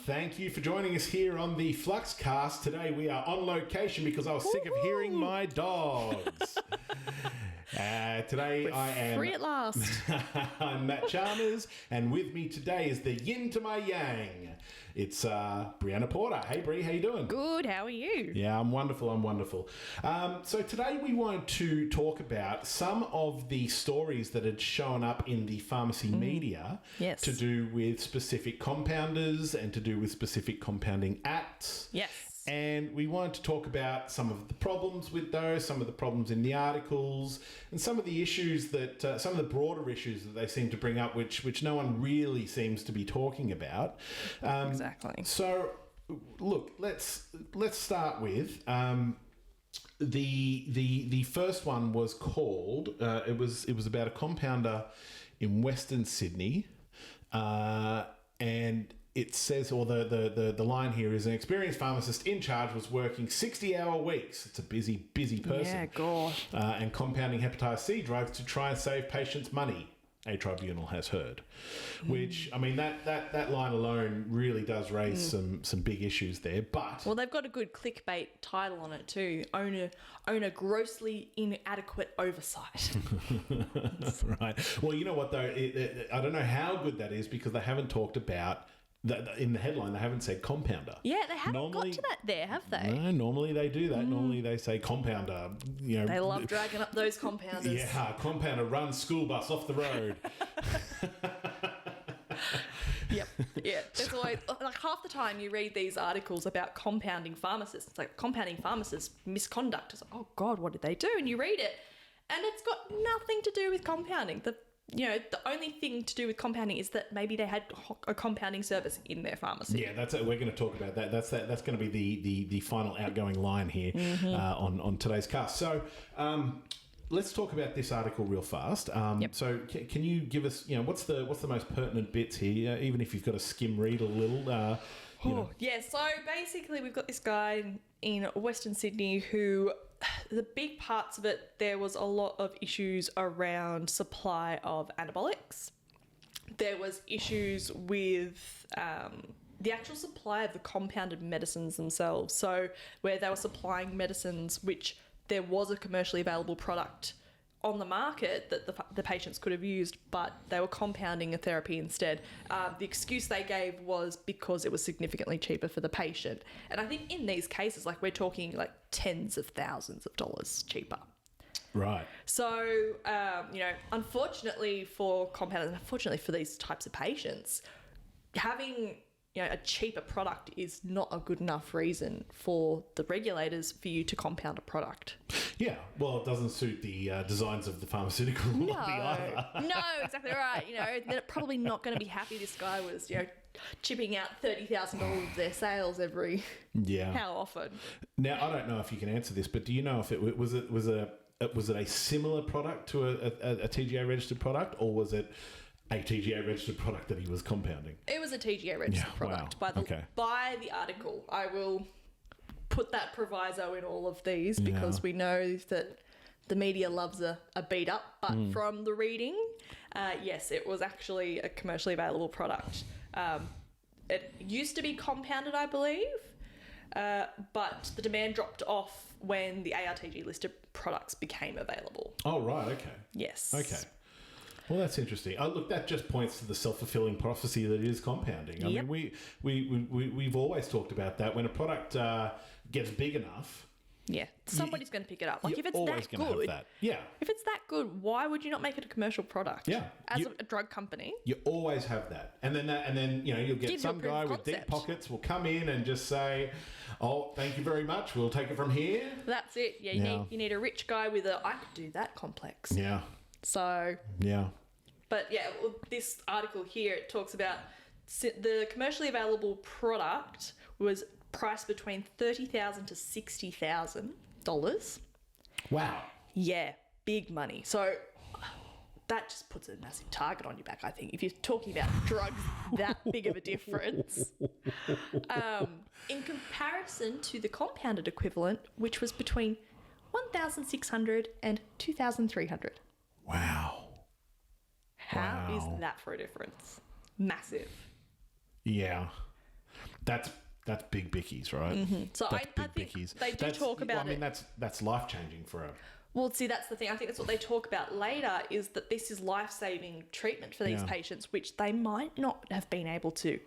Thank you for joining us here on the Flux cast. Today we are on location because I was sick of hearing my dogs. Today I am free at last. I'm Matt Chalmers, and with me today is the yin to my yang. It's Brianna Porter. Hey Bri, how you doing? Good, how are you? Yeah, I'm wonderful. So today we wanted to talk about some of the stories that had shown up in the pharmacy media to do with specific compounders and to do with specific compounding acts. Yes. And we wanted to talk about some of the problems with those, some of the problems in the articles, and some of the issues that, some of the broader issues that they seem to bring up, which no one really seems to be talking about. Exactly. So, look, let's start with the first one was called. It was about a compounder in Western Sydney, and it says, or the line here is, an experienced pharmacist in charge was working 60-hour weeks. It's a busy person. Yeah, God. And compounding hepatitis C drugs to try and save patients money, a tribunal has heard. Which, I mean, that line alone really does raise some big issues there. But Well, they've got a good clickbait title on it too. Owner grossly inadequate oversight. right. Well, you know what though? I don't know how good that is because they haven't talked about. In the headline, they haven't said compounder. Yeah, they haven't got to that there, have they? No, normally they do that. Normally they say compounder. You know, they love dragging up those compounders. Yeah, compounder runs school bus off the road. Yep. Yeah. There's always, like, half the time you read these articles about compounding pharmacists. It's like compounding pharmacists misconduct. It's like, oh God, what did they do? And you read it, and it's got nothing to do with compounding. The only thing to do with compounding is that maybe they had a compounding service in their pharmacy. Yeah, that's it. We're going to talk about that. That's going to be the final outgoing line here on today's cast. So let's talk about this article real fast. So can you give us, what's the most pertinent bits here? Even if you've got to skim read a little. Yeah. So basically, we've got this guy in Western Sydney who. The big parts of it, there was a lot of issues around supply of anabolics. There was issues with the actual supply of the compounded medicines themselves. So where they were supplying medicines which there was a commercially available product on the market that the patients could have used, but they were compounding a therapy instead. The excuse they gave was because it was significantly cheaper for the patient. And I think in these cases, like, we're talking like tens of thousands of dollars cheaper. Right. So, unfortunately for compounders, unfortunately for these types of patients, having a cheaper product is not a good enough reason for the regulators for you to compound a product. Yeah, well, it doesn't suit the designs of the pharmaceutical lobby either. No, exactly right. They're probably not going to be happy this guy was, chipping out $30,000 of their sales every how often. Now, I don't know if you can answer this, but do you know if it was a similar product to a TGA registered product, or was it a TGA registered product that he was compounding? It was a TGA registered product. Wow. By the article. I will put that proviso in all of these because we know that the media loves a beat up, but from the reading, yes, it was actually a commercially available product. It used to be compounded, I believe, but the demand dropped off when the ARTG listed products became available. Oh, right, okay. Yes. Okay. Well, that's interesting. Look, that just points to the self-fulfilling prophecy that is compounding. I mean, we've always talked about that. When a product gets big enough, somebody's going to pick it up. Like, if it's always that good, if it's that good, why would you not make it a commercial product? Yeah, as a drug company, you always have that, and then you'll get some guy with deep pockets will come in and just say, "Oh, thank you very much. We'll take it from here." That's it. Yeah, you need a rich guy with I could do that complex. Yeah. So but this article here, it talks about the commercially available product was priced between $30,000 to $60,000. Wow. Yeah, big money. So that just puts a massive target on your back, I think, if you're talking about drugs that big of a difference. In comparison to the compounded equivalent, which was between $1,600 and $2,300. Wow. How is that for a difference? Massive. Yeah. That's big bickies, right? So That's I think they do talk about I mean, that's life-changing for a... Well, see, that's the thing. I think that's what they talk about later, is that this is life-saving treatment for these patients, which they might not have been able to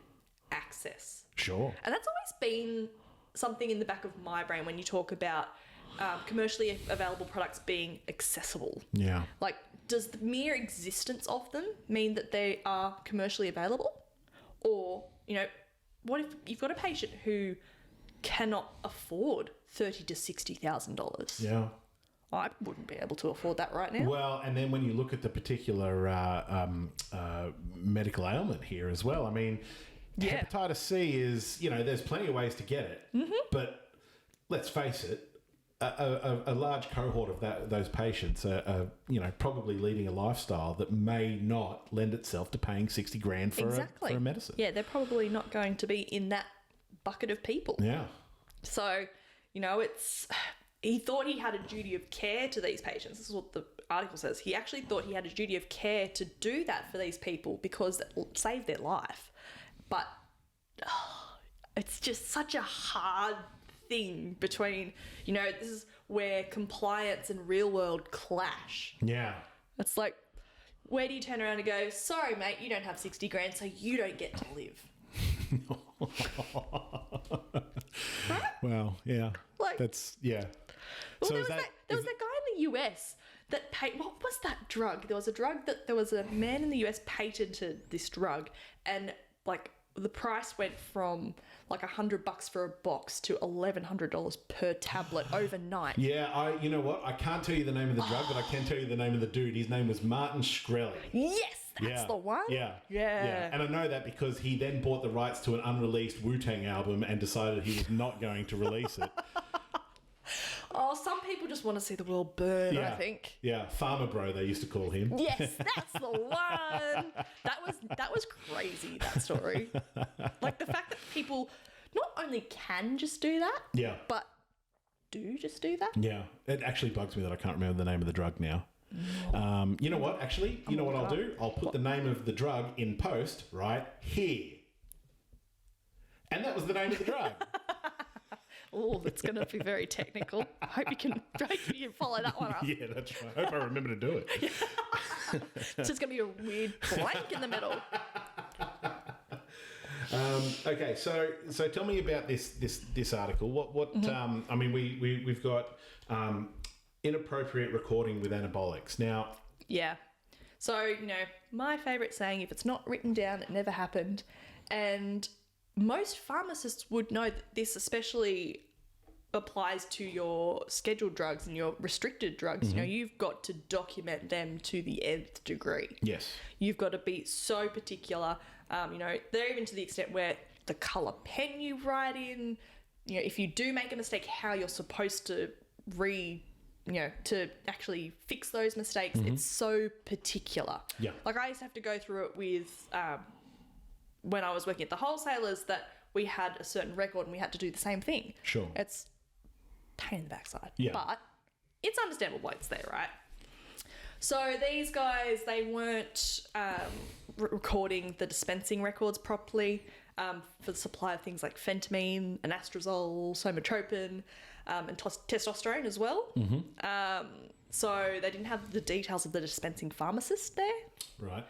access. Sure. And that's always been something in the back of my brain when you talk about commercially available products being accessible. Yeah. Like, does the mere existence of them mean that they are commercially available? Or, you know, what if you've got a patient who cannot afford $30,000 to $60,000? Yeah. I wouldn't be able to afford that right now. Well, and then when you look at the particular medical ailment here as well, I mean, hepatitis C is, you know, there's plenty of ways to get it, but let's face it, a large cohort of those patients are, you know, probably leading a lifestyle that may not lend itself to paying $60,000 for a medicine. Yeah, they're probably not going to be in that bucket of people. Yeah. So, you know, he thought he had a duty of care to these patients. This is what the article says. He actually thought he had a duty of care to do that for these people because it saved their life. But it's just such a hard thing between, you know, this is where compliance and real world clash. Yeah. It's like, where do you turn around and go, sorry, mate, you don't have $60,000, so you don't get to live. Right? Well, yeah. Like, that's, yeah. Well, So there was that guy in the US that what was that drug? There was a man in the US patented this drug, and like the price went from like $100 for a box to $1,100 per tablet overnight. Yeah, you know what? I can't tell you the name of the drug, but I can tell you the name of the dude. His name was Martin Shkreli. Yes, that's the one. Yeah. And I know that because he then bought the rights to an unreleased Wu-Tang album and decided he was not going to release it. Oh, some people just want to see the world burn, I think. Yeah, Farmer Bro, they used to call him. Yes, that's the one. That was crazy, that story. Like the fact that people not only can just do that, but do just do that. Yeah, it actually bugs me that I can't remember the name of the drug now. You know what? Actually, you know what I'll do? I'll put the name of the drug in post right here. And that was the name of the drug. Oh, it's going to be very technical. I hope you can follow that one up. Yeah, that's right. I hope I remember to do it. It's just going to be a weird blank in the middle. Okay, so tell me about this article. What I mean, we've got inappropriate recording with anabolics now. Yeah. So, you know, my favourite saying, if it's not written down, it never happened. And most pharmacists would know that this especially applies to your scheduled drugs and your restricted drugs. You know, you've got to document them to the nth degree. Yes. You've got to be so particular. You know, they're even to the extent where the colour pen you write in, you know, if you do make a mistake, how you're supposed to to actually fix those mistakes. It's so particular. Yeah. Like I used to have to go through it with... when I was working at the wholesalers, that we had a certain record and we had to do the same thing. Sure. It's pain in the backside. Yeah. But it's understandable why it's there, right? So these guys, they weren't recording the dispensing records properly for the supply of things like phentamine, anastrozole, somatropin, and testosterone as well. So they didn't have the details of the dispensing pharmacist there. Right.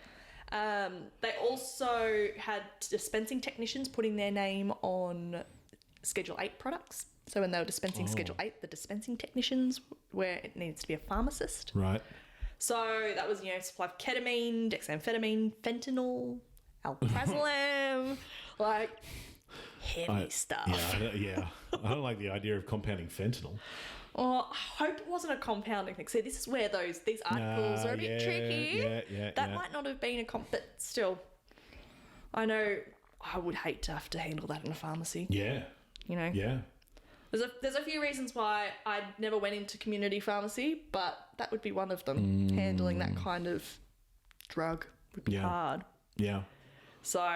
They also had dispensing technicians putting their name on Schedule 8 products. So when they were dispensing Schedule 8, the dispensing technicians, where it needs to be a pharmacist. Right. So that was, you know, supply of ketamine, dexamphetamine, fentanyl, alprazolam, like heavy stuff. Yeah. I don't like the idea of compounding fentanyl. Oh, I hope it wasn't a compounding thing. See, this is where these articles are a bit tricky. That might not have been a but still, I know I would hate to have to handle that in a pharmacy. Yeah. You know? Yeah. There's a few reasons why I never went into community pharmacy, but that would be one of them. Handling that kind of drug would be hard. Yeah. So,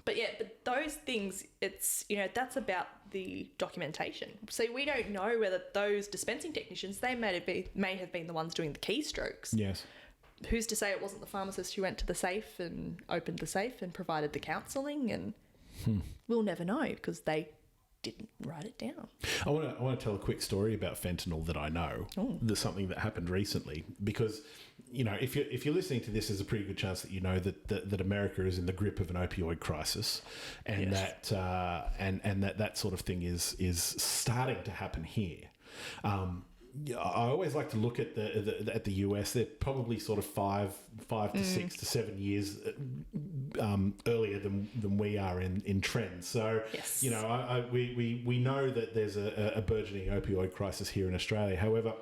but those things, it's, you know, that's about the documentation. See, we don't know whether those dispensing technicians, they may have been the ones doing the keystrokes. Yes. Who's to say it wasn't the pharmacist who went to the safe and opened the safe and provided the counselling? And We'll never know because they didn't write it down. I want to tell a quick story about fentanyl that I know. There's something that happened recently because, if you're listening to this, there's a pretty good chance that you know that America is in the grip of an opioid crisis, and that sort of thing is starting to happen here. I always like to look at the US. They're probably sort of 5 to 6 to 7 years earlier than we are in trends. So yes. We know that there's a burgeoning opioid crisis here in Australia. However,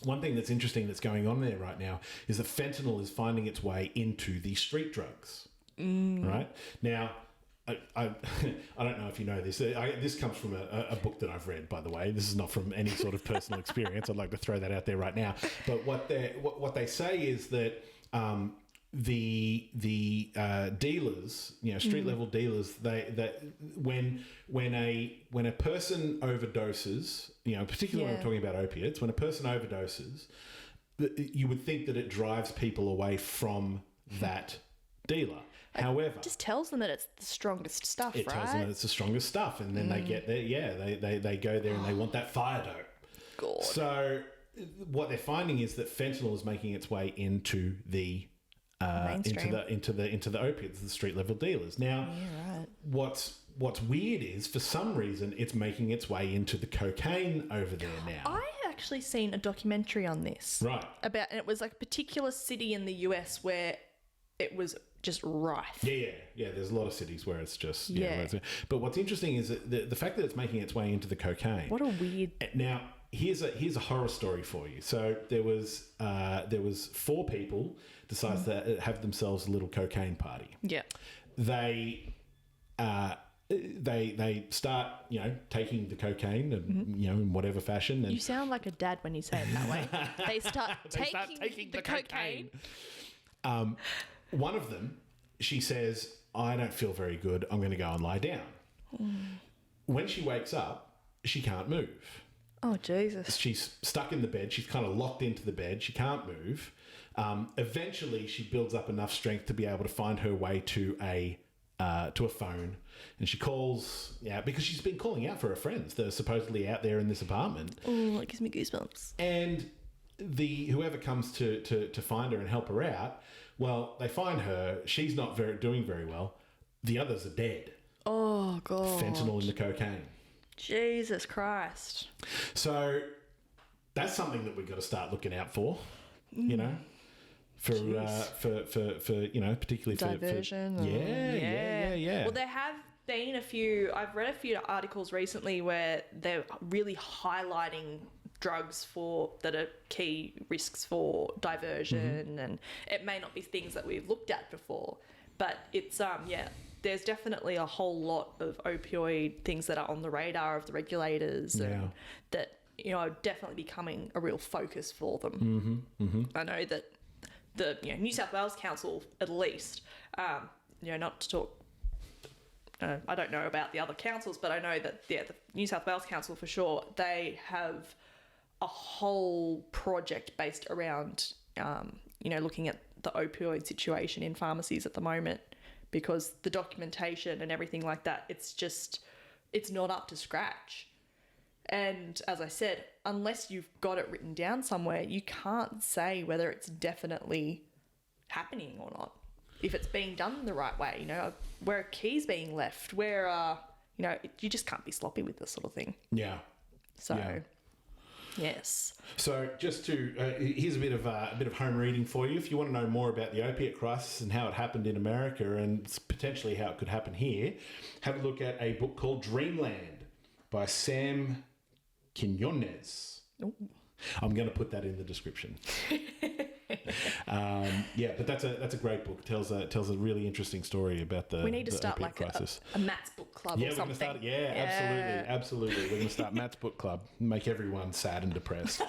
one thing that's interesting that's going on there right now is that fentanyl is finding its way into the street drugs. Right now. I don't know if you know this. This comes from a book that I've read, by the way. This is not from any sort of personal experience. I'd like to throw that out there right now. But what they say is that the dealers, street level dealers, when a person overdoses, particularly when I'm talking about opiates, when a person overdoses, you would think that it drives people away from that dealer. However, it just tells them that it's the strongest stuff, it tells them that it's the strongest stuff, and then they get there. Yeah, they go there and they want that fire dope. God. So what they're finding is that fentanyl is making its way into the into the opiates, the street level dealers. Now, what's weird is for some reason it's making its way into the cocaine over there now. I actually seen a documentary on this, right? And it was like a particular city in the US where it was just rife. Yeah. There's a lot of cities where it's just but what's interesting is that the fact that it's making its way into the cocaine. What a weird. Now here's a horror story for you. So there was 4 people decided to have themselves a little cocaine party. Yeah. They start taking the cocaine and in whatever fashion. And you sound like a dad when you say it that way. They start taking the cocaine. One of them, she says, I don't feel very good. I'm going to go and lie down. When she wakes up, she can't move. Oh, Jesus. She's stuck in the bed. She's kind of locked into the bed. She can't move. Eventually, she builds up enough strength to be able to find her way to a phone. And she calls because she's been calling out for her friends that are supposedly out there in this apartment. Oh, it gives me goosebumps. And whoever comes to find her and help her out, well, they find her. She's not doing very well. The others are dead. Oh, God. Fentanyl in the cocaine. Jesus Christ. So that's something that we've got to start looking out for, for particularly diversion. For yeah. Well, there have been I've read a few articles recently where they're really highlighting drugs that are key risks for diversion, and it may not be things that we've looked at before, but it's there's definitely a whole lot of opioid things that are on the radar of the regulators and that are definitely becoming a real focus for them. I know that the New South Wales Council, at least, not to talk. I don't know about the other councils, but I know that the New South Wales Council for sure, they have a whole project based around, looking at the opioid situation in pharmacies at the moment, because the documentation and everything like that, it's not up to scratch. And as I said, unless you've got it written down somewhere, you can't say whether it's definitely happening or not. If it's being done the right way, where a key's being left, where, you just can't be sloppy with this sort of thing. Yeah. So... Yeah. Yes. So just here's a bit of home reading for you. If you want to know more about the opiate crisis and how it happened in America and potentially how it could happen here, have a look at a book called Dreamland by Sam Quinones. Ooh. I'm going to put that in the description. But that's a great book. It tells a really interesting story about the We need to the start opiate crisis. a Matt's book club or something. Absolutely. We're going to start Matt's book club. Make everyone sad and depressed.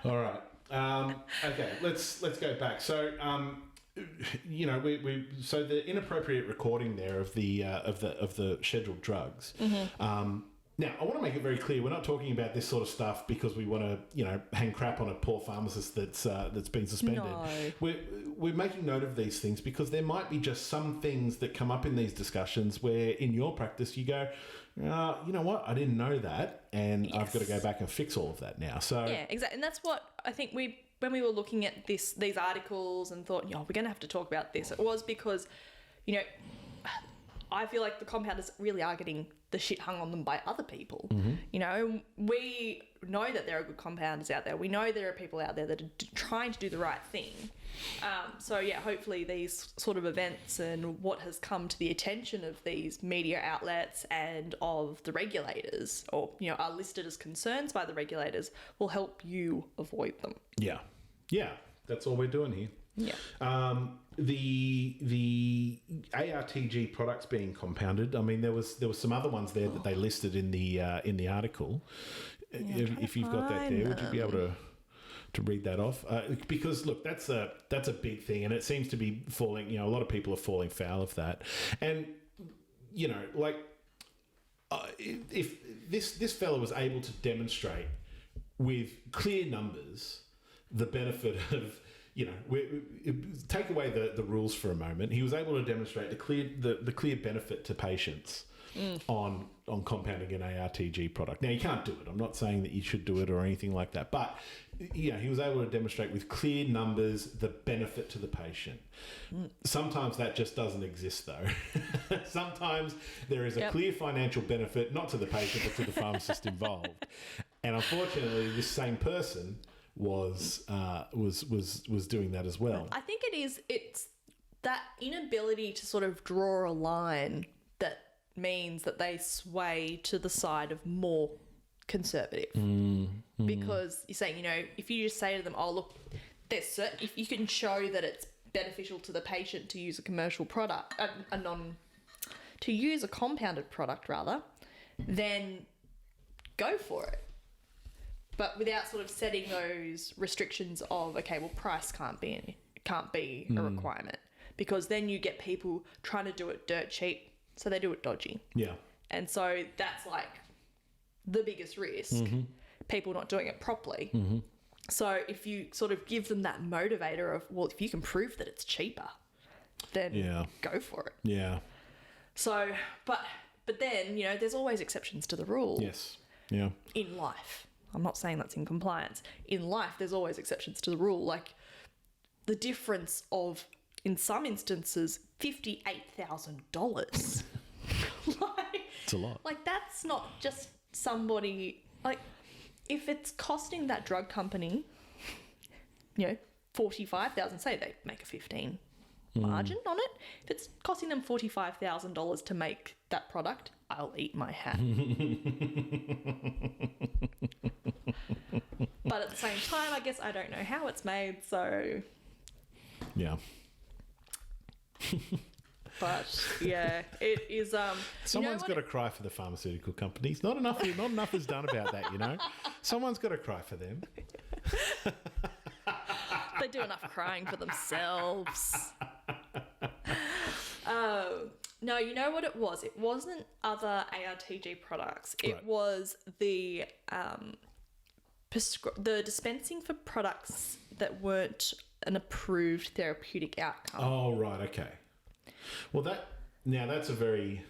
All right. Okay. Let's go back. So so the inappropriate recording there of the scheduled drugs. Now, I want to make it very clear, we're not talking about this sort of stuff because we want to, hang crap on a poor pharmacist that's been suspended. No. We're making note of these things because there might be just some things that come up in these discussions where in your practice you go, you know what, I didn't know that, and I've got to go back and fix all of that now. So yeah, exactly. And that's what I think when we were looking at these articles and thought, we're going to have to talk about this, it was because, I feel like the compounders really are getting the shit hung on them by other people. Mm-hmm. We know that there are good compounders out there. We know there are people out there that are trying to do the right thing. Hopefully these sort of events and what has come to the attention of these media outlets and of the regulators, or, are listed as concerns by the regulators, will help you avoid them. Yeah. Yeah. That's all we're doing here. Yeah. The ARTG products being compounded. I mean, there was some other ones there that they listed in the article. Yeah, if you've got that there, would you be able to read that off? Because look, that's a big thing, and it seems to be falling. A lot of people are falling foul of that, and if this fellow was able to demonstrate with clear numbers the benefit of. Take away the rules for a moment. He was able to demonstrate the clear benefit to patients on compounding an ARTG product. Now, you can't do it. I'm not saying that you should do it or anything like that. But, he was able to demonstrate with clear numbers the benefit to the patient. Sometimes that just doesn't exist, though. Sometimes there is a clear financial benefit, not to the patient, but to the pharmacist involved. And unfortunately, this same person was doing that as well. I think it's that inability to sort of draw a line that means that they sway to the side of more conservative. Because you're saying, if you just say to them, oh, look, if you can show that it's beneficial to the patient to use a commercial product, to use a compounded product rather, then go for it. But without sort of setting those restrictions of, okay, well, price can't be a requirement, because then you get people trying to do it dirt cheap, so they do it dodgy. Yeah. And so that's like the biggest risk, people not doing it properly. So if you sort of give them that motivator of, well, if you can prove that it's cheaper, then go for it. Yeah. So, but then, there's always exceptions to the rule. Yes. Yeah. In life. I'm not saying that's in compliance. In life, there's always exceptions to the rule. Like the difference of, in some instances, $58,000. It's a lot. Like that's not just somebody, like if it's costing that drug company, $45,000, say they make a 15 margin on it. If it's costing them $45,000 to make that product, I'll eat my hat. But at the same time, I guess I don't know how it's made, so... Yeah. But, yeah, it is... Someone's got to cry for the pharmaceutical companies. Not enough is done about that, Someone's got to cry for them. They do enough crying for themselves. No, you know what it was? It wasn't other ARTG products. It was the dispensing for products that weren't an approved therapeutic outcome. Oh, right, okay. Well, that's a very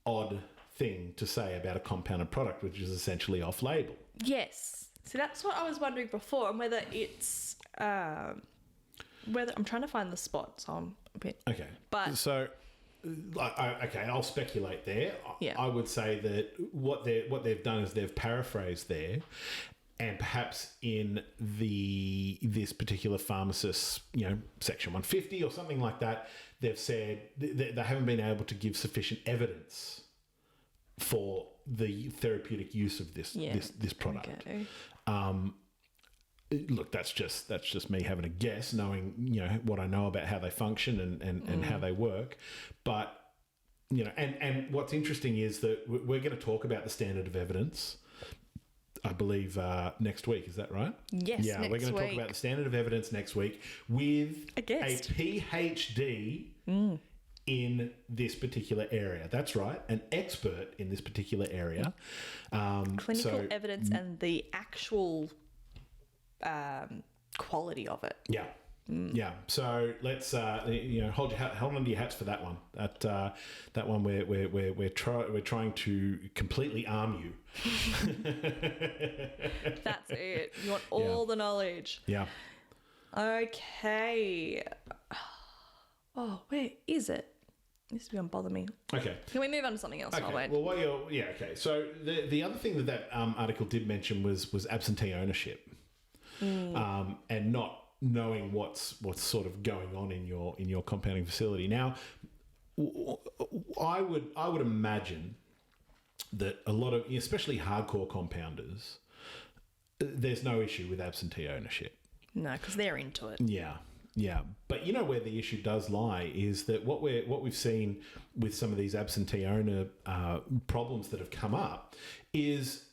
odd thing to say about a compounded product, which is essentially off-label. Yes. So that's what I was wondering before, and whether it's whether I'm trying to find the spot, so I'm a bit... Okay. But... So, I'll speculate there. Yeah. I would say that what they've done is they've paraphrased there, and perhaps in this particular pharmacist, section 150 or something like that, they've said they haven't been able to give sufficient evidence for the therapeutic use of this product. Okay. Look, that's just me having a guess, knowing what I know about how they function and how they work. But and what's interesting is that we're going to talk about the standard of evidence, I believe, next week. Is that right? Yes. Yeah, we're going to talk about the standard of evidence next week with a PhD in this particular area. That's right, an expert in this particular area. Clinical evidence and the actual quality of it. Yeah. Yeah. So let's hold on to your hats for that one. That one we're trying to completely arm you. That's it. You want all the knowledge. Yeah. Okay. Oh, where is it? This is going to bother me. Okay. Can we move on to something else? Okay. Well, okay. So the other thing that article did mention was absentee ownership, and not knowing what's sort of going on in your compounding facility. Now, I would imagine that a lot of, especially hardcore compounders, there's no issue with absentee ownership. No, because they're into it. Yeah. Yeah, but you know where the issue does lie is that what we've seen with some of these absentee owner problems that have come up is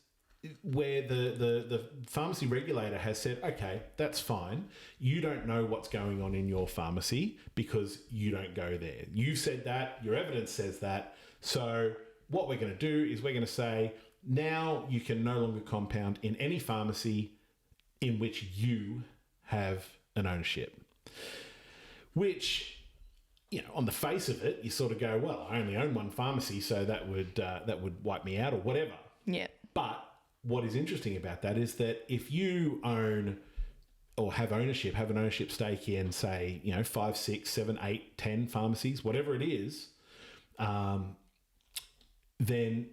where the pharmacy regulator has said, okay, that's fine. You don't know what's going on in your pharmacy because you don't go there. You've said that, your evidence says that. So what we're going to do is we're going to say, now you can no longer compound in any pharmacy in which you have an ownership. Which, on the face of it, you sort of go, well, I only own one pharmacy, so that would wipe me out or whatever. Yeah. But what is interesting about that is that if you own or have an ownership stake in, say, 5, 6, 7, 8, 10 pharmacies, whatever it is, then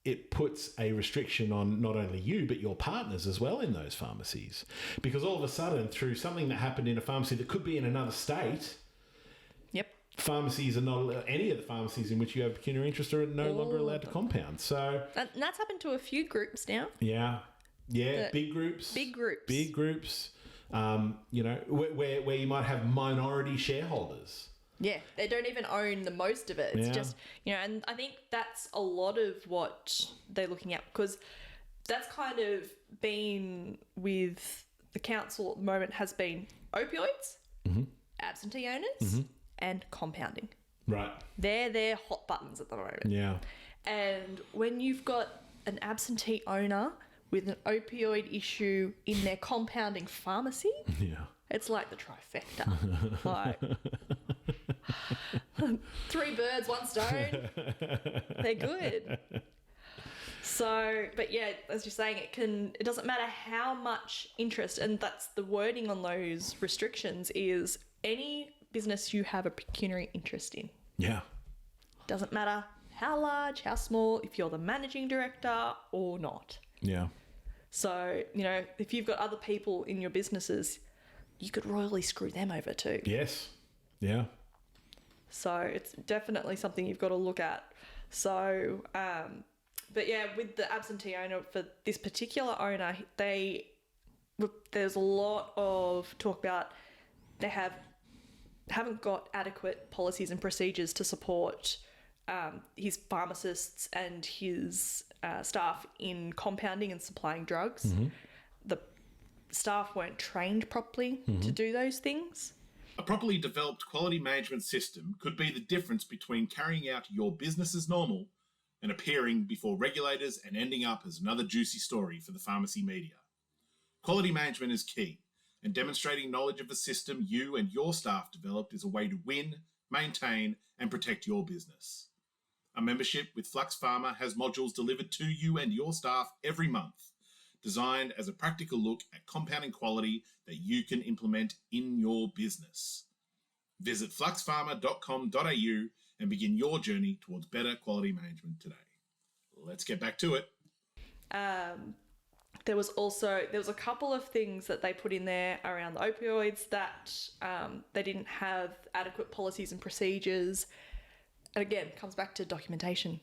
it puts a restriction on not only you, but your partners as well in those pharmacies. Because all of a sudden, through something that happened in a pharmacy that could be in another state, pharmacies are not, any of the pharmacies in which you have pecuniary interest are no longer allowed to compound. So and that's happened to a few groups now. Yeah. Big groups. Where you might have minority shareholders. Yeah, they don't even own the most of it. It's just, and I think that's a lot of what they're looking at, because that's kind of been with the council at the moment has been opioids, absentee owners, and compounding. Right. They're hot buttons at the moment. Yeah. And when you've got an absentee owner with an opioid issue in their compounding pharmacy, it's like the trifecta. Like, 3 birds, 1 stone. They're good. So, but yeah, as you're saying, it doesn't matter how much interest, and that's the wording on those restrictions is any business you have a pecuniary interest in. Yeah. Doesn't matter how large, how small, if you're the managing director or not. Yeah. So, if you've got other people in your businesses, you could royally screw them over too. Yes. Yeah. So it's definitely something you've got to look at. So, but yeah, with the absentee owner, for this particular owner, there's a lot of talk about they haven't got adequate policies and procedures to support his pharmacists and his staff in compounding and supplying drugs. The staff weren't trained properly to do those things. A properly developed quality management system could be the difference between carrying out your business as normal and appearing before regulators and ending up as another juicy story for the pharmacy media. Quality management is key, and demonstrating knowledge of the system you and your staff developed is a way to win, maintain, and protect your business. A membership with Flux Pharma has modules delivered to you and your staff every month, designed as a practical look at compounding quality that you can implement in your business. Visit fluxpharma.com.au and begin your journey towards better quality management today. Let's get back to it. There was a couple of things that they put in there around the opioids that they didn't have adequate policies and procedures. And again, it comes back to documentation.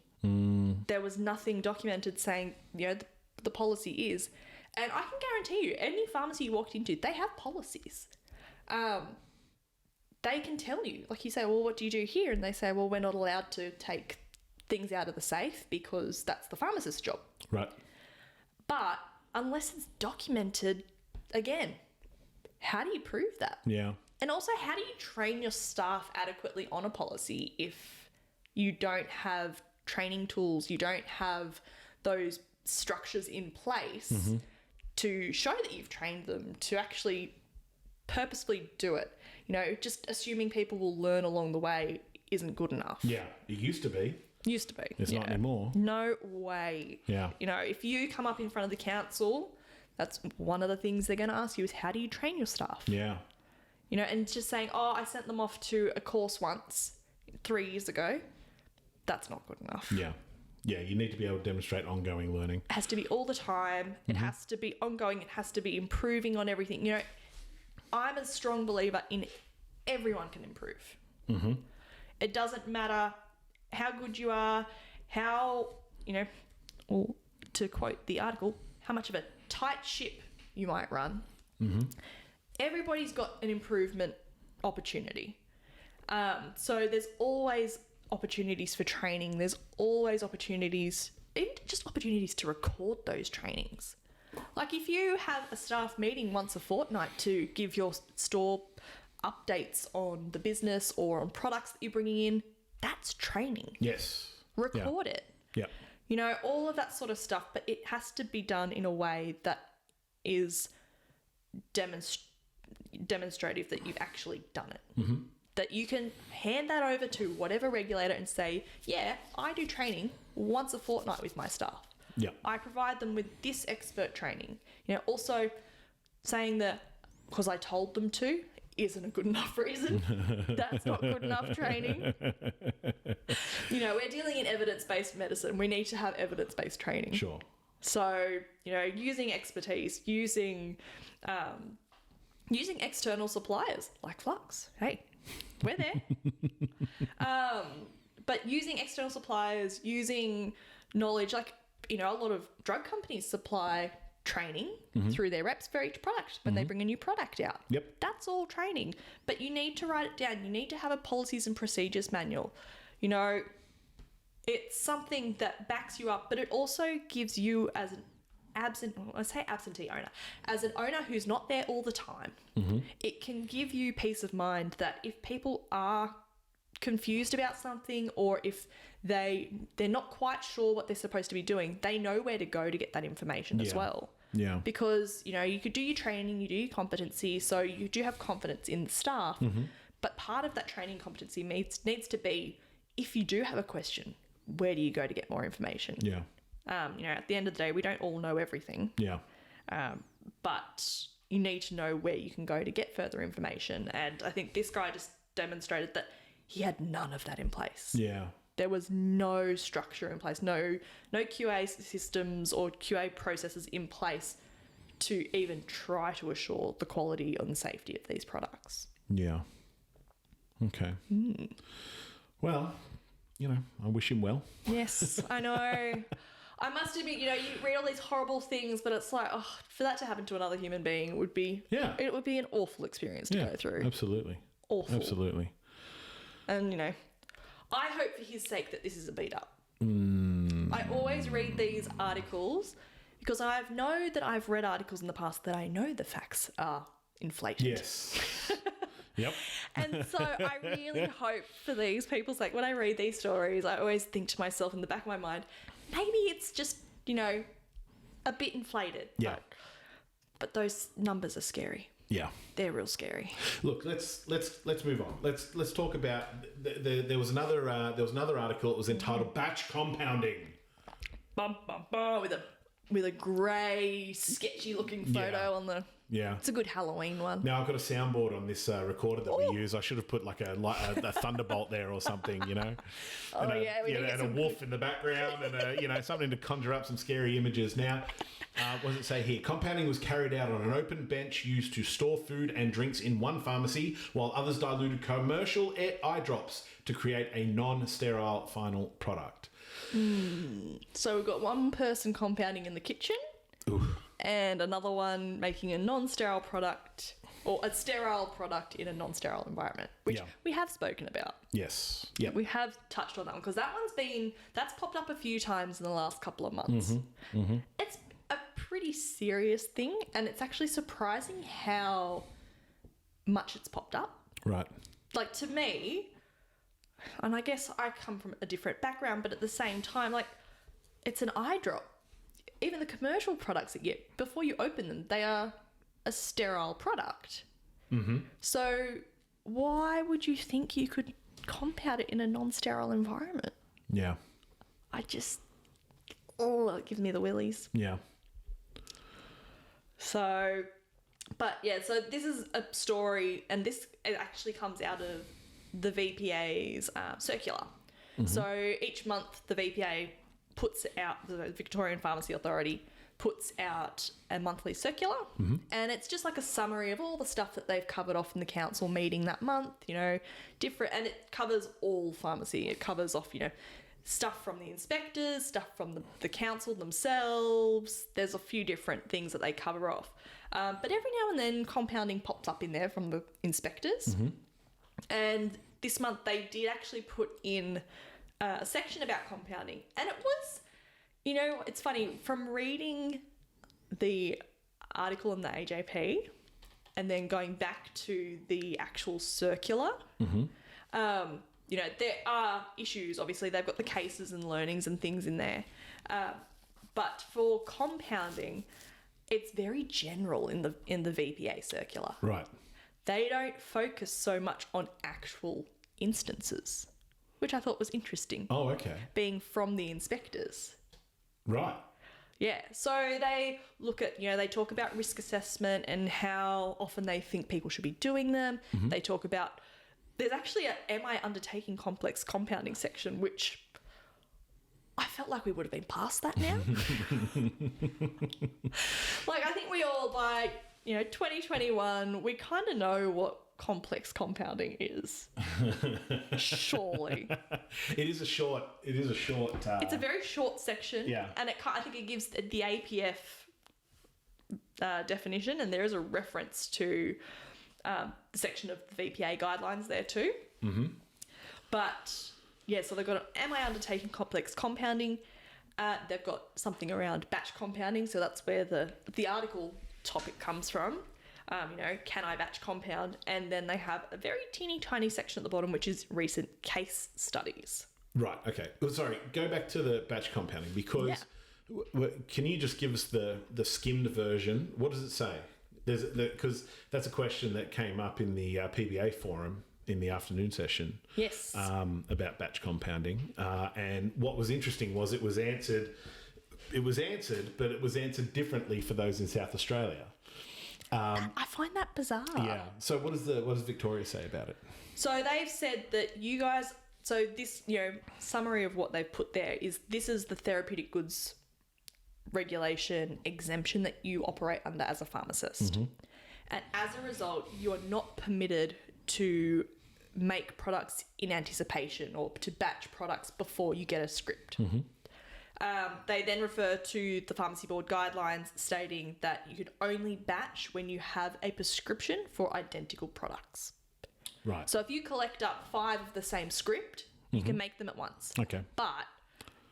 There was nothing documented saying, the policy is, and I can guarantee you, any pharmacy you walked into, they have policies. They can tell you, like you say, well, what do you do here? And they say, well, we're not allowed to take things out of the safe because that's the pharmacist's job. Right. But unless it's documented, again, how do you prove that? Yeah. And also, how do you train your staff adequately on a policy if you don't have training tools, you don't have those structures in place to show that you've trained them to actually purposefully do it? You know, just assuming people will learn along the way isn't good enough. Yeah, it used to be. Used to be. It's not anymore. No way. Yeah. You know, if you come up in front of the council, that's one of the things they're going to ask you is, how do you train your staff? Yeah. You know, and just saying, oh, I sent them off to a course once 3 years ago, that's not good enough. Yeah. Yeah, you need to be able to demonstrate ongoing learning. It has to be all the time. It has to be ongoing. It has to be improving on everything. You know, I'm a strong believer in everyone can improve. It doesn't matter how good you are, how, you know, or to quote the article, how much of a tight ship you might run. Everybody's got an improvement opportunity. So there's always opportunities for training. There's always opportunities, even just opportunities to record those trainings. Like if you have a staff meeting once a fortnight to give your store updates on the business or on products that you're bringing in, that's training. Yes. Record it. Yeah. You know, all of that sort of stuff, but it has to be done in a way that is demonstrative that you've actually done it. That you can hand that over to whatever regulator and say, yeah, I do training once a fortnight with my staff. Yeah. I provide them with this expert training. You know, also saying that because I told them to isn't a good enough reason. That's not good enough training. You know, we're dealing in evidence-based medicine. We need to have evidence-based training. Sure. So, you know, using expertise, using external suppliers like Flux. Hey, we're there. But using external suppliers, using knowledge, like, you know, a lot of drug companies supply training through their reps for each product when they bring a new product out. Yep. That's all training. But you need to write it down. You need to have a policies and procedures manual. You know, it's something that backs you up, but it also gives you as an absentee owner, as an owner who's not there all the time, it can give you peace of mind that if people are confused about something or if they're not quite sure what they're supposed to be doing, they know where to go to get that information as well. Yeah. Because, you know, you could do your training, you do your competency, so you do have confidence in the staff, but part of that training competency needs to be, if you do have a question, where do you go to get more information? Yeah. You know, at the end of the day, we don't all know everything. Yeah. But you need to know where you can go to get further information. And I think this guy just demonstrated that he had none of that in place. Yeah. There was no structure in place, no QA systems or QA processes in place to even try to assure the quality and safety of these products. Yeah. Okay. Well, you know, I wish him well. Yes, I know. I must admit, you know, you read all these horrible things, but it's like, oh, for that to happen to another human being would be, it would be an awful experience to go through. Absolutely. Awful. Absolutely. And, you know, I hope for his sake that this is a beat up. I always read these articles because I know that I've read articles in the past that I know the facts are inflated. Yes. Yep. And so I really hope for these people's sake, when I read these stories, I always think to myself in the back of my mind, maybe it's just, you know, a bit inflated. Yeah. But those numbers are scary. Yeah. They're real scary. Look, let's move on. Let's talk about there was another article. It was entitled "Batch Compounding." Bum, bum, bum, with a grey, sketchy looking photo on the. Yeah. It's a good Halloween one. Now I've got a soundboard on this recorder that we use. I should have put like a thunderbolt there or something, you know. And and a wolf in the background, and something to conjure up some scary images. Now, what does it say here? Compounding was carried out on an open bench used to store food and drinks in one pharmacy, while others diluted commercial eye drops to create a non-sterile final product. So we've got one person compounding in the kitchen. Oof. And another one making a non-sterile product or a sterile product in a non-sterile environment, which we have spoken about. Yes. Yeah. We have touched on that one because that's popped up a few times in the last couple of months. It's a pretty serious thing, and it's actually surprising how much it's popped up. Right. Like, to me, and I guess I come from a different background, but at the same time, like, it's an eye drop. Even the commercial products that you get, before you open them, they are a sterile product. Mm-hmm. So why would you think you could compound it in a non-sterile environment? Yeah. It gives me the willies. Yeah. So, but yeah, so this is a story, and it actually comes out of the VPA's circular. Mm-hmm. So each month the VPA puts out, the Victorian Pharmacy Authority puts out a monthly circular, mm-hmm. and it's just like a summary of all the stuff that they've covered off in the council meeting that month, different, and it covers all pharmacy. It covers off, stuff from the inspectors, stuff from the council themselves. There's a few different things that they cover off. But every now and then compounding pops up in there from the inspectors. Mm-hmm. And this month they did actually put in a section about compounding. And it was, it's funny, from reading the article in the AJP and then going back to the actual circular, mm-hmm. There are issues. Obviously, they've got the cases and learnings and things in there. But for compounding, it's very general in the VPA circular. Right. They don't focus so much on actual instances, which I thought was interesting. Oh, okay. Being from the inspectors. Right. Yeah. So they look at, they talk about risk assessment and how often they think people should be doing them. Mm-hmm. They talk about, there's actually am I undertaking complex compounding section, which I felt like we would have been past that now. Like, I think we all, by 2021, we kind of know what complex compounding is. Surely. It is a short. It's a very short section. Yeah. And I think it gives the APF definition, and there is a reference to the section of the VPA guidelines there too. Mm-hmm. But yeah, so they've got am I undertaking complex compounding? They've got something around batch compounding, so that's where the article topic comes from. Can I batch compound? And then they have a very teeny tiny section at the bottom, which is recent case studies. Right. Okay. Well, sorry. Go back to the batch compounding, because can you just give us the skimmed version? What does it say? Because that's a question that came up in the PBA forum in the afternoon session. Yes. About batch compounding. And what was interesting was it was answered, but it was answered differently for those in South Australia. I find that bizarre. Yeah. So what does Victoria say about it? So they've said that you guys, so this, summary of what they've put there is, this is the therapeutic goods regulation exemption that you operate under as a pharmacist. Mm-hmm. And as a result, you are not permitted to make products in anticipation or to batch products before you get a script. Mm-hmm. They then refer to the Pharmacy Board guidelines stating that you can only batch when you have a prescription for identical products. Right. So if you collect up 5 of the same script, you can make them at once. Okay. But,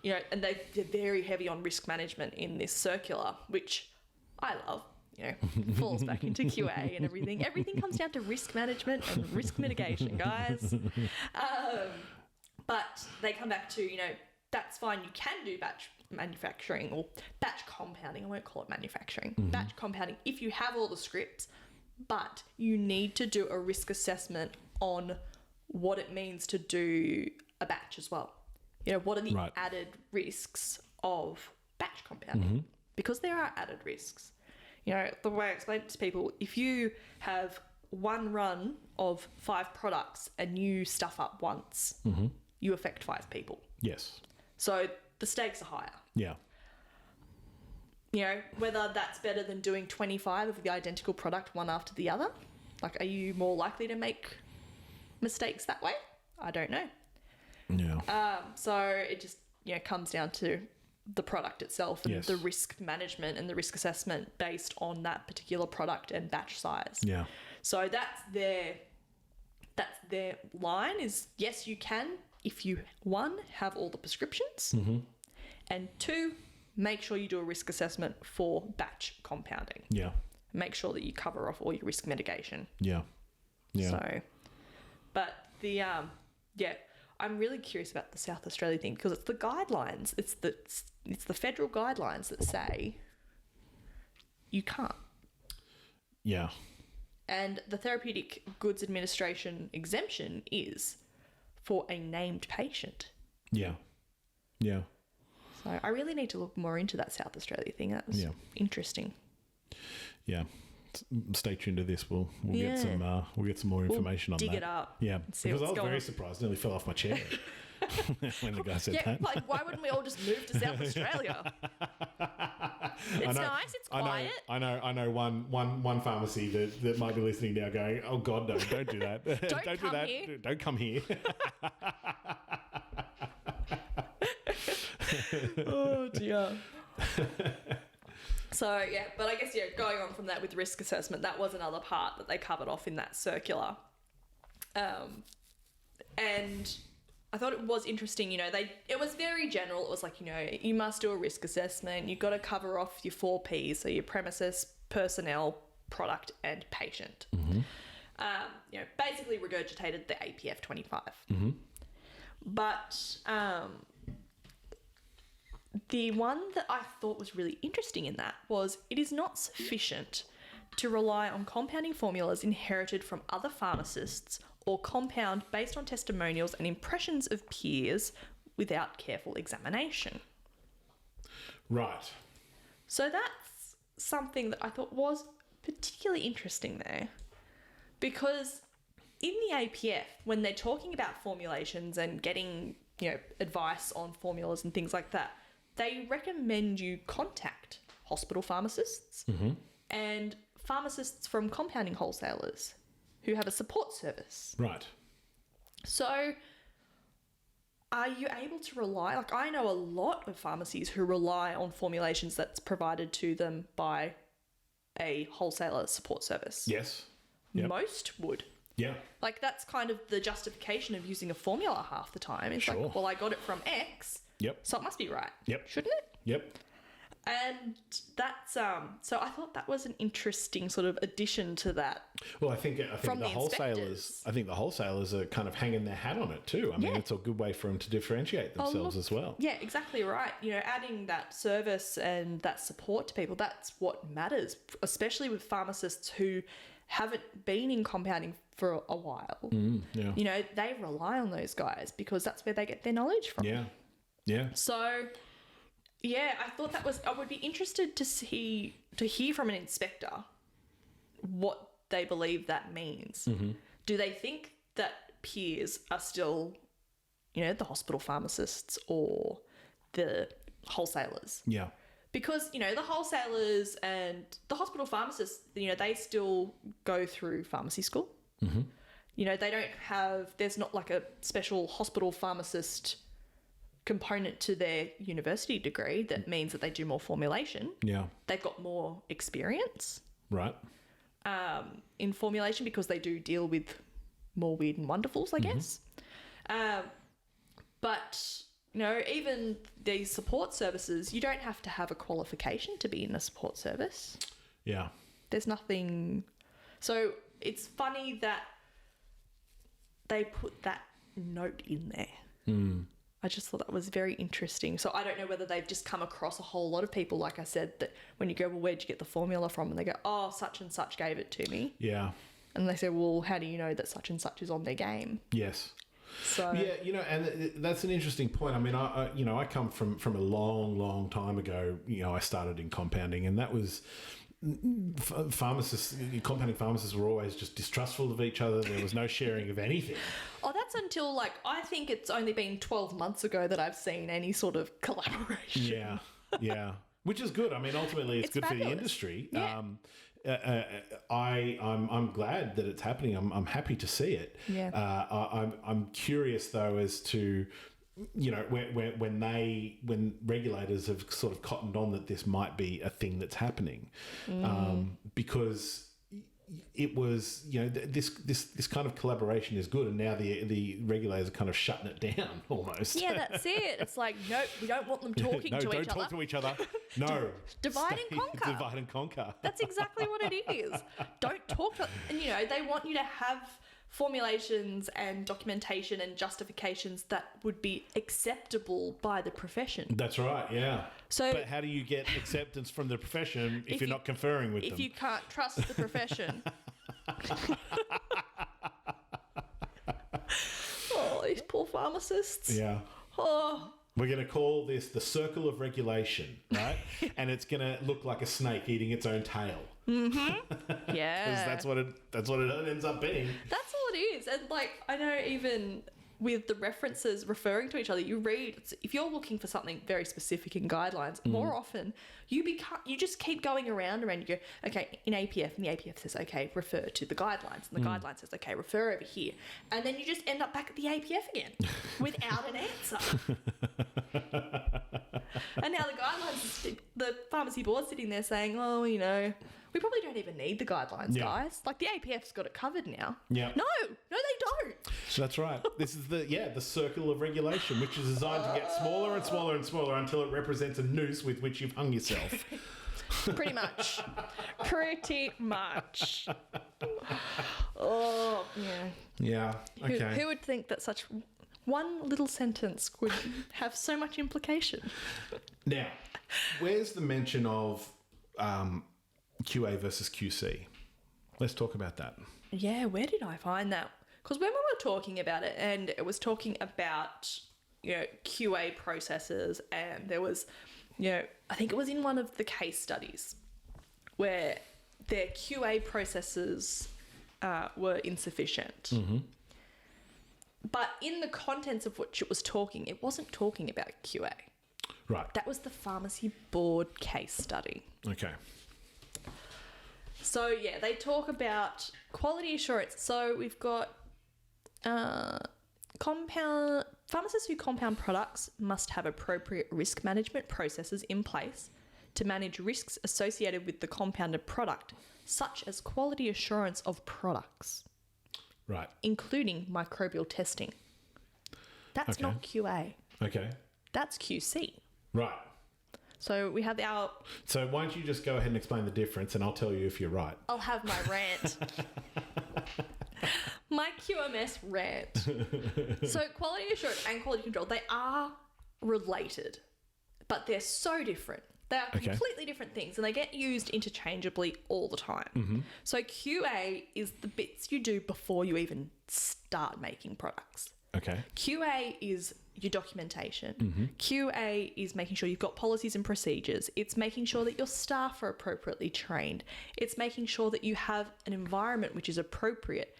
and they're very heavy on risk management in this circular, which I love. Falls back into QA and everything. Everything comes down to risk management and risk mitigation, guys. But they come back to, that's fine. You can do batch manufacturing or batch compounding. I won't call it manufacturing. Mm-hmm. Batch compounding if you have all the scripts, but you need to do a risk assessment on what it means to do a batch as well. What are the added risks of batch compounding? Mm-hmm. Because there are added risks. The way I explain it to people, if you have one run of 5 products and you stuff up once, mm-hmm. you affect 5 people. Yes. So the stakes are higher. Yeah. Whether that's better than doing 25 of the identical product one after the other. Like, are you more likely to make mistakes that way? I don't know. Yeah. So it just, comes down to the product itself and the risk management and the risk assessment based on that particular product and batch size. Yeah. So that's their line is, yes, you can, if you, 1, have all the prescriptions, mm-hmm. and 2, make sure you do a risk assessment for batch compounding. Yeah. Make sure that you cover off all your risk mitigation. Yeah. Yeah. So, but I'm really curious about the South Australia thing because it's the guidelines. It's the federal guidelines that say you can't. Yeah. And the Therapeutic Goods Administration exemption is for a named patient. Yeah. Yeah. So I really need to look more into that South Australia thing. That was interesting. Yeah. Stay tuned to this. We'll get some more information on that. Dig it up. Yeah. See Because I what's was going very on. surprised. Nearly fell off my chair when the guy said Yeah, that. like why wouldn't we all just move to South Australia? It's nice. It's quiet. I know one pharmacy that might be listening now going, oh God, no, don't do that. Don't do come that. here. Don't come here. Oh dear. So yeah, but I guess going on from that with risk assessment, that was another part that they covered off in that circular. And I thought it was interesting, it was very general. It was like, you must do a risk assessment. You've got to cover off your 4 Ps, so your premises, personnel, product, and patient. Mm-hmm. Basically regurgitated the APF 25. Mm-hmm. But the one that I thought was really interesting in that was it is not sufficient to rely on compounding formulas inherited from other pharmacists or compound based on testimonials and impressions of peers without careful examination. Right. So that's something that I thought was particularly interesting there, because in the APF, when they're talking about formulations and getting, advice on formulas and things like that, they recommend you contact hospital pharmacists and pharmacists from compounding wholesalers who have a support service. Right. So are you able to rely, I know a lot of pharmacies who rely on formulations that's provided to them by a wholesaler support service. Yes. Yep. Most would. Yeah. That's kind of the justification of using a formula half the time. It's Sure. like, well, I got it from X, Yep. so it must be right. Yep. Shouldn't it? Yep. And that's so I thought that was an interesting sort of addition to that. Well, I think From the the wholesalers. inspectors. I think the wholesalers are kind of hanging their hat on it too. I mean, Yeah. it's a good way for them to differentiate themselves as well. Yeah, exactly right. Adding that service and that support to people, that's what matters, especially with pharmacists who haven't been in compounding for a while. Yeah. They rely on those guys because that's where they get their knowledge from. Yeah. Yeah. So, yeah, I thought I would be interested to hear from an inspector what they believe that means. Mm-hmm. Do they think that peers are still, the hospital pharmacists or the wholesalers? Yeah. Because, the wholesalers and the hospital pharmacists, they still go through pharmacy school. Mm-hmm. They don't have, there's not like a special hospital pharmacist component to their university degree that means that they do more formulation. Yeah. They've got more experience Right. in formulation because they do deal with more weird and wonderfuls, I guess. But, even these support services, you don't have to have a qualification to be in a support service. Yeah. There's nothing. So it's funny that they put that note in there. I just thought that was very interesting. So I don't know whether they've just come across a whole lot of people, like I said, that when you go, well, where'd you get the formula from? And they go, oh, such and such gave it to me. Yeah. And they say, well, how do you know that such and such is on their game? Yes. So Yeah, and that's an interesting point. I mean, I come from a long time ago. I started in compounding, and that was compounding pharmacists were always just distrustful of each other. There was no sharing of anything. Oh, that's until I think it's only been 12 months ago that I've seen any sort of collaboration. Yeah. Which is good. I mean, ultimately, it's good fabulous. for the industry. Yeah. I'm glad that it's happening. I'm happy to see it. Yeah. I'm curious though as to when regulators have sort of cottoned on that this might be a thing that's happening, because it was, this kind of collaboration is good, and now the regulators are kind of shutting it down almost. Yeah, that's it. It's like, no, we don't want them talking to each other. No, don't talk to each other. No. Divide and conquer. Divide and conquer. That's exactly what it is. Don't talk to... And, they want you to have formulations and documentation and justifications that would be acceptable by the profession. That's right, yeah. So, but how do you get acceptance from the profession if you're not conferring with them? If you can't trust the profession. Oh, these poor pharmacists. Yeah. Oh. We're going to call this the circle of regulation, right? And it's going to look like a snake eating its own tail. Mm-hmm. Yeah. Because that's what it ends up being. That's all it is. And I know even with the references referring to each other, you read, if you're looking for something very specific in guidelines, more often you just keep going around and you go, okay, in APF, and the APF says, okay, refer to the guidelines, and the guideline says, okay, refer over here. And then you just end up back at the APF again without an answer. And now the guidelines, the pharmacy board's sitting there saying, oh, we probably don't even need the guidelines, guys. Like, the APF's got it covered now. Yeah. No, they don't. So that's right. This is the circle of regulation, which is designed to get smaller and smaller and smaller until it represents a noose with which you've hung yourself. Pretty much. Pretty much. Oh, yeah. Yeah, okay. Who would think that such one little sentence would have so much implication? Now, where's the mention of QA versus QC? Let's talk about that. Yeah, where did I find that? Because when we were talking about it, and it was talking about, QA processes, and there was, I think it was in one of the case studies where their QA processes were insufficient. Mm-hmm. But in the contents of which it was talking, it wasn't talking about QA. Right. That was the pharmacy board case study. Okay. So, yeah, they talk about quality assurance. So we've got pharmacists who compound products must have appropriate risk management processes in place to manage risks associated with the compounded product, such as quality assurance of products. Right. Including microbial testing. That's not QA. Okay. That's QC. Right. So we have our... So why don't you just go ahead and explain the difference, and I'll tell you if you're right. I'll have my rant. My QMS rant. So quality assurance and quality control, they are related, but they're so different. They are completely different things, and they get used interchangeably all the time. Mm-hmm. So QA is the bits you do before you even start making products. Okay. QA is your documentation. Mm-hmm. QA is making sure you've got policies and procedures. It's making sure that your staff are appropriately trained. It's making sure that you have an environment which is appropriate.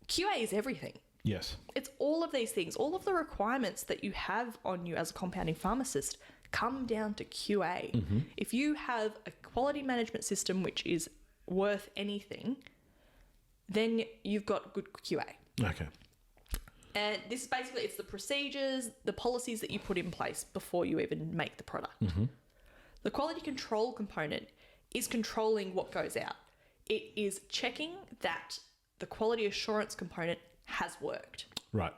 QA is everything. Yes. It's all of these things. All of the requirements that you have on you as a compounding pharmacist come down to QA. Mm-hmm. If you have a quality management system which is worth anything, then you've got good QA. Okay. And this is basically, it's the procedures, the policies that you put in place before you even make the product. Mm-hmm. The quality control component is controlling what goes out. It is checking that the quality assurance component has worked. Right.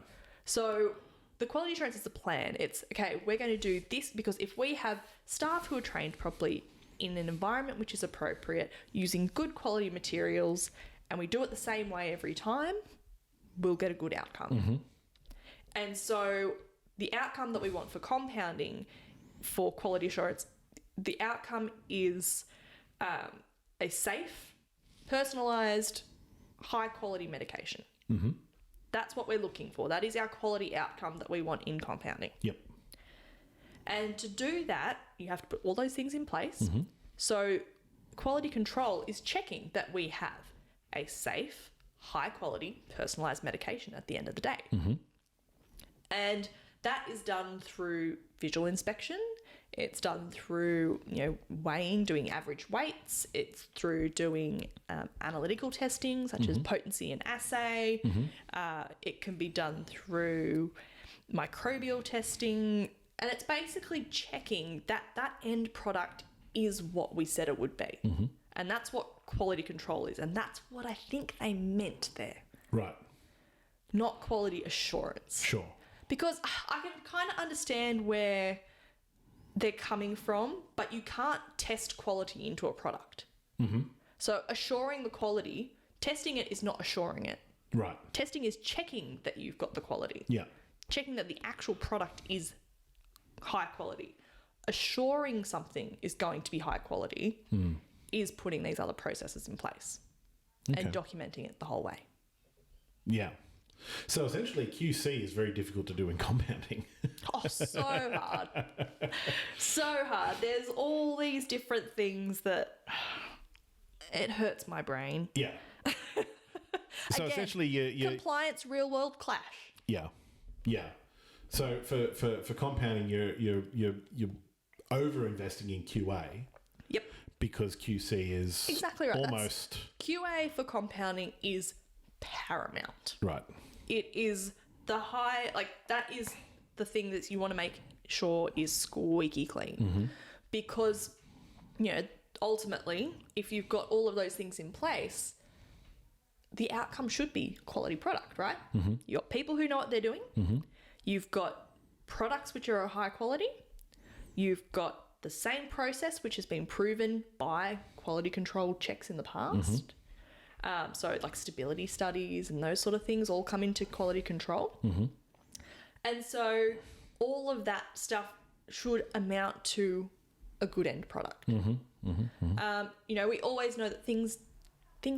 So the quality assurance is the plan. It's, okay, we're going to do this because if we have staff who are trained properly in an environment which is appropriate, using good quality materials, and we do it the same way every time, we'll get a good outcome. Mm-hmm. And so the outcome that we want for compounding for quality assurance, the outcome is a safe, personalised, high-quality medication. Mm-hmm. That's what we're looking for. That is our quality outcome that we want in compounding. Yep. And to do that, you have to put all those things in place. Mm-hmm. So quality control is checking that we have a safe, high-quality, personalised medication at the end of the day. Mm-hmm. And that is done through visual inspection. It's done through, weighing, doing average weights. It's through doing analytical testing, such as potency and assay. Mm-hmm. It can be done through microbial testing. And it's basically checking that that end product is what we said it would be. Mm-hmm. And that's what quality control is. And that's what I think they meant there. Right. Not quality assurance. Sure. Because I can kind of understand where they're coming from, but you can't test quality into a product. Mm-hmm. So assuring the quality, testing it is not assuring it. Right. Testing is checking that you've got the quality. Yeah. Checking that the actual product is high quality. Assuring something is going to be high quality is putting these other processes in place and documenting it the whole way. Yeah. So essentially QC is very difficult to do in compounding. Oh, so hard. So hard. There's all these different things that it hurts my brain. Yeah. So Again, essentially you compliance real world clash. Yeah. Yeah. So for compounding you're over investing in QA. Yep. Because QC is Exactly right. almost QA for compounding is paramount. right. It is the high, like that is the thing that you want to make sure is squeaky clean. Because, you know, ultimately, if you've got all of those things in place, the outcome should be quality product, right? You've got people who know what they're doing. You've got products which are high quality. You've got the same process which has been proven by quality control checks in the past. So like stability studies and those sort of things all come into quality control. And so all of that stuff should amount to a good end product. You know, we always know that things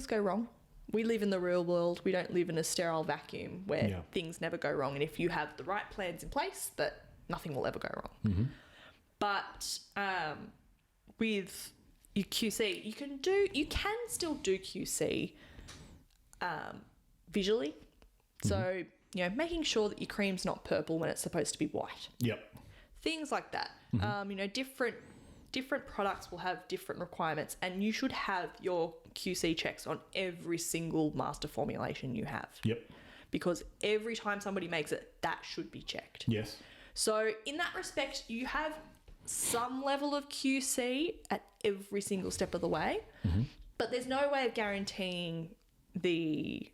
go wrong. We live in the real world. We don't live in a sterile vacuum where things never go wrong. And if you have the right plans in place, that nothing will ever go wrong. But with your QC, you can still do QC visually. So, you know, making sure that your cream's not purple when it's supposed to be white. Yep. Things like that. You know, different products will have different requirements, and you should have your QC checks on every single master formulation you have. Yep. Because every time somebody makes it, that should be checked. Yes. So in that respect, you have some level of QC at every single step of the way, but there's no way of guaranteeing the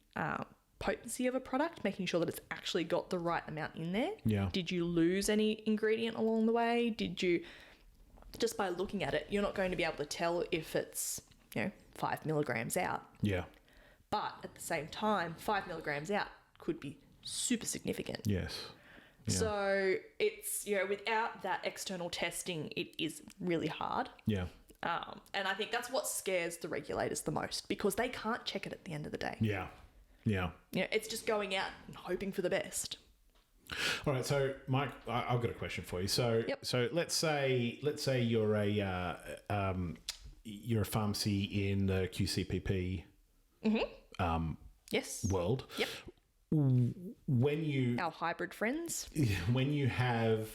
potency of a product, making sure that it's actually got the right amount in there. Yeah. Did you lose any ingredient along the way? Did you, just by looking at it, you're not going to be able to tell if it's, you know, 5 milligrams out. Yeah. But at the same time, 5 milligrams out could be super significant. Yes. Yeah. So it's, you know, without that external testing, it is really hard. Yeah. And I think that's what scares the regulators the most, because they can't check it at the end of the day. Yeah. Yeah. You know, it's just going out and hoping for the best. All right, so Mike, I've got a question for you. So, so let's say you're a pharmacy in the QCPP Yes. world. Yep. When Our hybrid friends. you have,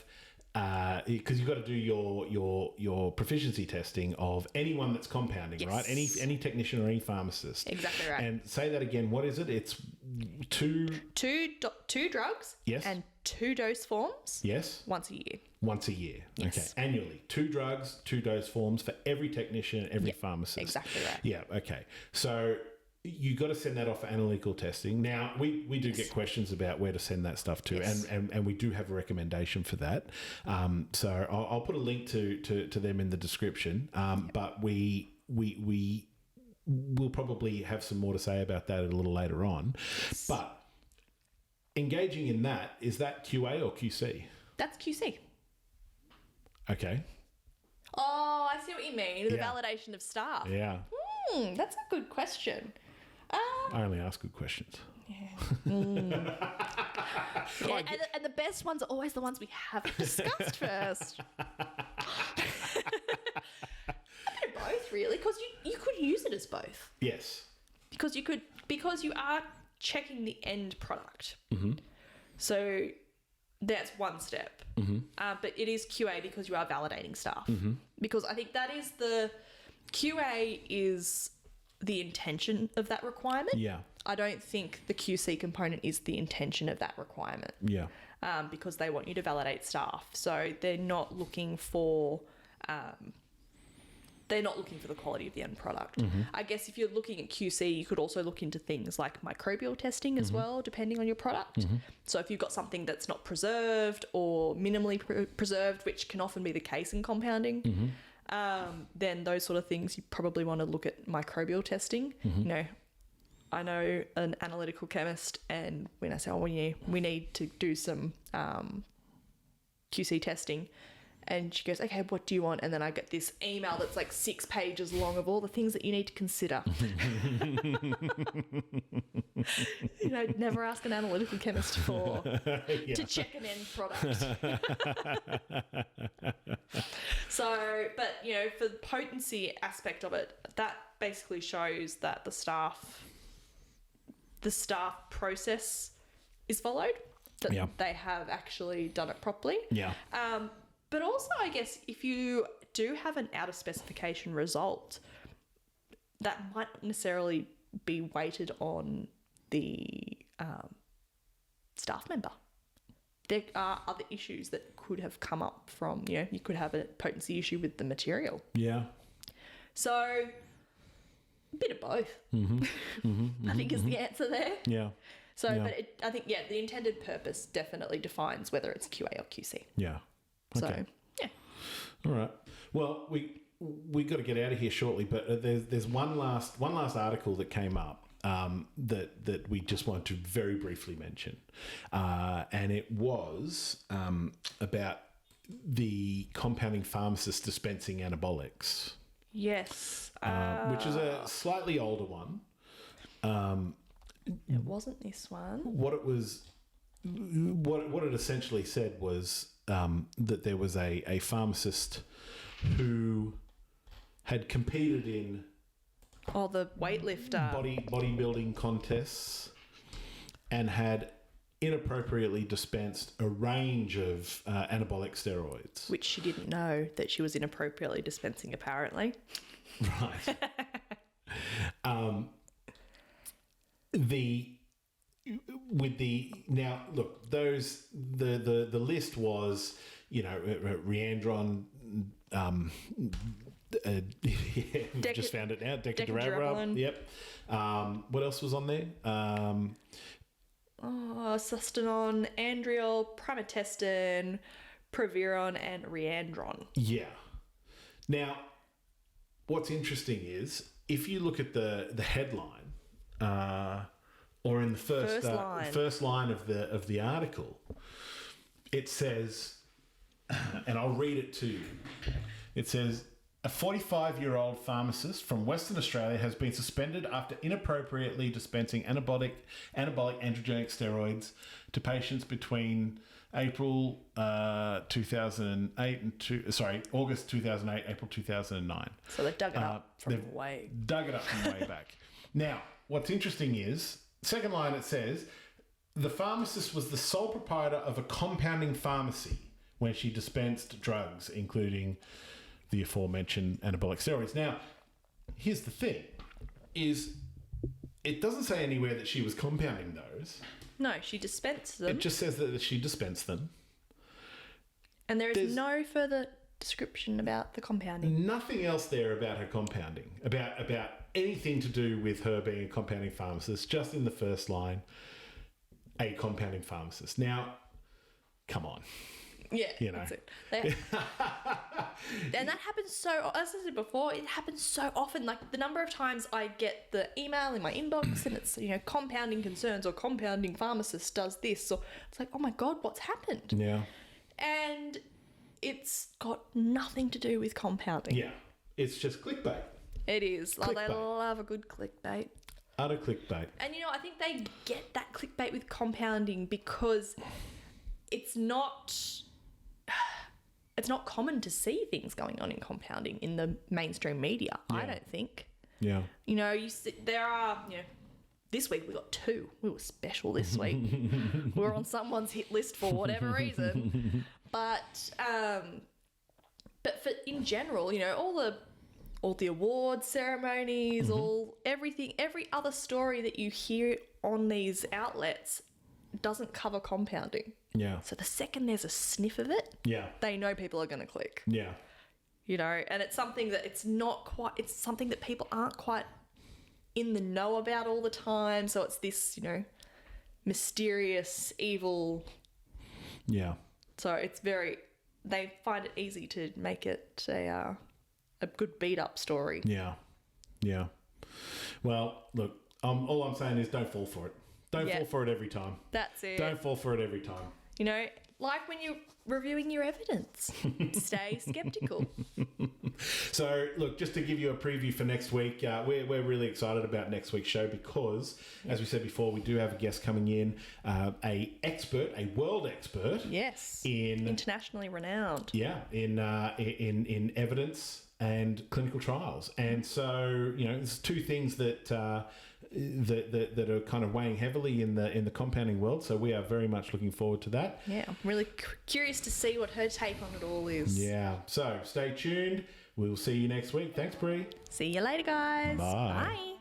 because you've got to do your proficiency testing of anyone that's compounding, right? Any technician or any pharmacist. Exactly right. And say that again. What is it? It's two drugs. Yes. And 2 dose forms. Yes. Once a year. Once a year. Yes. Okay. Annually. 2 drugs, 2 dose forms for every technician, every pharmacist. Exactly right. Yeah. Okay. So you got to send that off for analytical testing. Now, we do get questions about where to send that stuff to, and we do have a recommendation for that. So I'll put a link to them in the description. But we will probably have some more to say about that a little later on. Yes. But engaging in that, is that QA or QC? That's QC. Okay. Oh, I see what you mean. The validation of staff. Yeah. That's a good question. I only ask good questions. Yeah, and the best ones are always the ones we haven't discussed first. A bit of both, really, because you could use it as both. Yes. Because you are checking the end product. So that's one step. But it is QA because you are validating stuff. Because I think that is the QA is the intention of that requirement. Yeah. I don't think the QC component is the intention of that requirement. Yeah. Because they want you to validate staff. So they're not looking for they're not looking for the quality of the end product. I guess if you're looking at QC, you could also look into things like microbial testing as well, depending on your product. So if you've got something that's not preserved or minimally preserved, which can often be the case in compounding, then those sort of things, you probably want to look at microbial testing. You know, I know an analytical chemist, and when I say, we need to do some QC testing, and she goes, okay, what do you want? And then I get this email that's like 6 pages long of all the things that you need to consider. You know, never ask an analytical chemist to check an end product. So, but, you know, for the potency aspect of it, that basically shows that the staff process is followed, that they have actually done it properly. Yeah. But also, I guess, if you do have an out of specification result, that might not necessarily be weighted on the staff member. There are other issues that could have come up from, you know, you could have a potency issue with the material. Yeah. So, a bit of both, I think is the answer there. Yeah. So, but I think, the intended purpose definitely defines whether it's QA or QC. Yeah. Okay. So, all right. Well, we got to get out of here shortly, but there's one last article that came up that we just want to very briefly mention, and it was about the compounding pharmacist dispensing anabolics. Yes. Which is a slightly older one. It wasn't this one. What it essentially said was that there was a pharmacist who had competed in the weightlifter bodybuilding contests and had inappropriately dispensed a range of anabolic steroids, which she didn't know that she was inappropriately dispensing, apparently. Right. Now look, the list was, you know, Reandron, just found it now, Decaduramab. Yep. What else was on there? Sustanon, Andriol, Primatestin, Proviron, and Reandron. Yeah. Now, what's interesting is if you look at the headline, or in the first line of the article, it says, and I'll read it to you. It says, a 45-year-old pharmacist from Western Australia has been suspended after inappropriately dispensing anabolic androgenic steroids to patients between August 2008, April 2009. So they've dug it up from way back. Now, what's interesting is, second line, it says, the pharmacist was the sole proprietor of a compounding pharmacy when she dispensed drugs, including the aforementioned anabolic steroids. Now, here's the thing, is it doesn't say anywhere that she was compounding those. No, she dispensed them. It just says that she dispensed them. And there's no further description about the compounding. Nothing else there about her compounding, about anything to do with her being a compounding pharmacist, just in the first line, a compounding pharmacist. Now, come on. Yeah, you know. That's it. And that happens so, as I said before, it happens so often. Like the number of times I get the email in my inbox and it's, you know, compounding concerns or compounding pharmacist does this, or it's like, oh my God, what's happened? Yeah. And it's got nothing to do with compounding. Yeah. It's just clickbait. It is. Clickbait. They love a good clickbait. Utter clickbait. And, you know, I think they get that clickbait with compounding because it's not common to see things going on in compounding in the mainstream media, I don't think. Yeah. You know, there are, you know, this week we got 2. We were special this week. We were on someone's hit list for whatever reason. But for in general, you know, all the award ceremonies, everything, every other story that you hear on these outlets doesn't cover compounding. Yeah. So the second there's a sniff of it, they know people are going to click. Yeah. you know, and it's something that it's something that people aren't quite in the know about all the time. So it's this, you know, mysterious evil. Yeah. So they find it easy to make it a good beat up story. Yeah. Yeah. Well, look, all I'm saying is don't fall for it. Don't fall for it every time. That's it. Don't fall for it every time. You know, like when you're reviewing your evidence, stay skeptical. So, look, just to give you a preview for next week, we're really excited about next week's show because, as we said before, we do have a guest coming in, a world expert. Yes. Internationally renowned. Yeah, in evidence and clinical trials. And so, you know, there's two things that are kind of weighing heavily in the compounding world. So we are very much looking forward to that. Yeah, I'm really curious to see what her take on it all is. Yeah. So stay tuned. We'll see you next week. Thanks, Bree. See you later, guys. Bye. Bye.